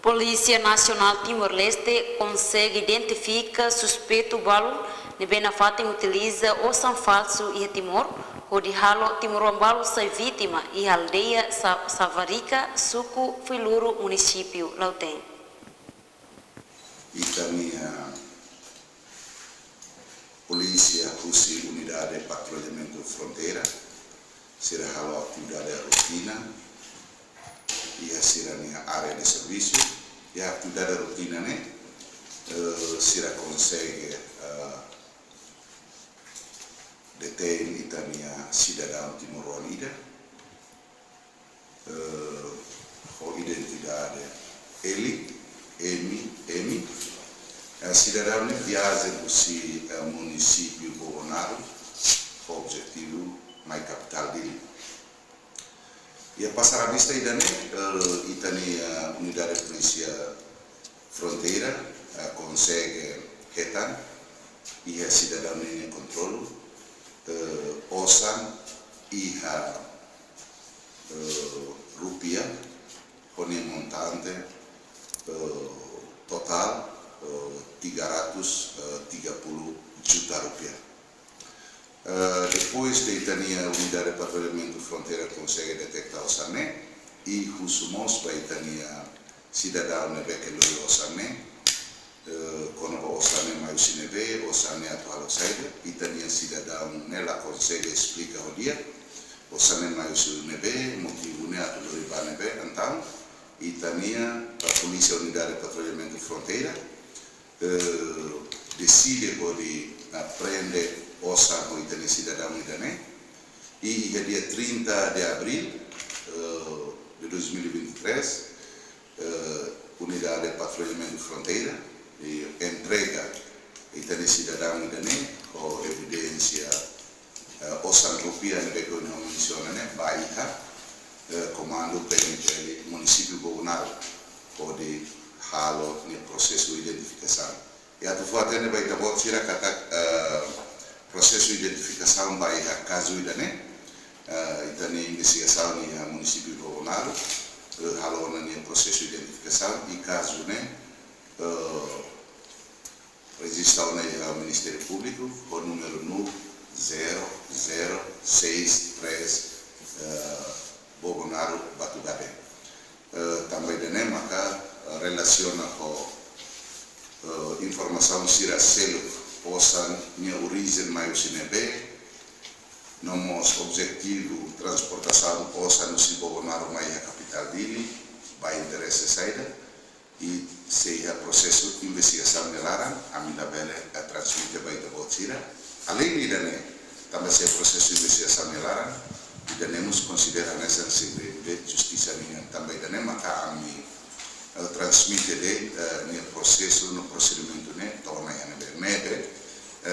Polícia Nacional Timor-Leste consegue identificar suspeito balo de Benafatem utiliza ossam falso e Timor, o de halo Timor-Balo sai vítima e aldeia Savarica, Suco, Filuro, município Lautém. E também a Polícia Russi Unidade de Patrulhamento Fronteira, será halo atividade rotina, e a será a área de serviço, e a atividade rotina, né? Será consegue deter e também a cidadão timor-leste, a identidade ele, M, a cidadão viaja para o município de Bolonaro, com o objetivo mais capital dele. E a passar a vista ainda, e também a unidade de polícia fronteira consegue retar e a cidadão em controle, osan e a rupia, com o montante total 330 juta rupiah. Depois de também a unidade de patrulhamento fronteira consegue detectar o sané e rusumos vai também a cidadão neve que lo sané quando o sané mais sineve o sané atual saída e também a cidadão nela consegue explicar o dia o sané mais neve motivo né atual riba neve então e também a polícia unidade de patrulhamento fronteira decide pode prender ossa com o cidadão e dia 30 de abril de 2023 unidade de patrulhamento fronteira entrega o cidadão com evidência ossa rupia que não menciona Bahia comando penitenziário município Bolonaro pode halo no processo de identificação e a tu fatene vai dar volta tira processo de identificação vai a caso idane e também investigação no município de Bolonaro halo no processo de identificação e caso registra no Ministério Público o número 0063 Bolonaro Batugade também dane maka relaciona com informação sira selo possa minha origem mais sinebe nosso objetivo transportação possa no se Bolonaro mais a capital dele vai interesse saída e seja processo de investigação nelara a minha bela a transmitir vai da botira além de também se processo de investigação nelara e temos considerar nessa de justiça minha também maka a mim transmite no processo no procedimento torna nebe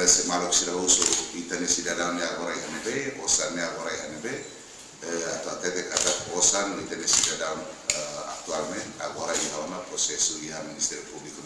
se malo que será uso itane cidadão agora ou sabe agora até de cada cosa no itane cidadão atualmente agora é um processo e a Ministério Público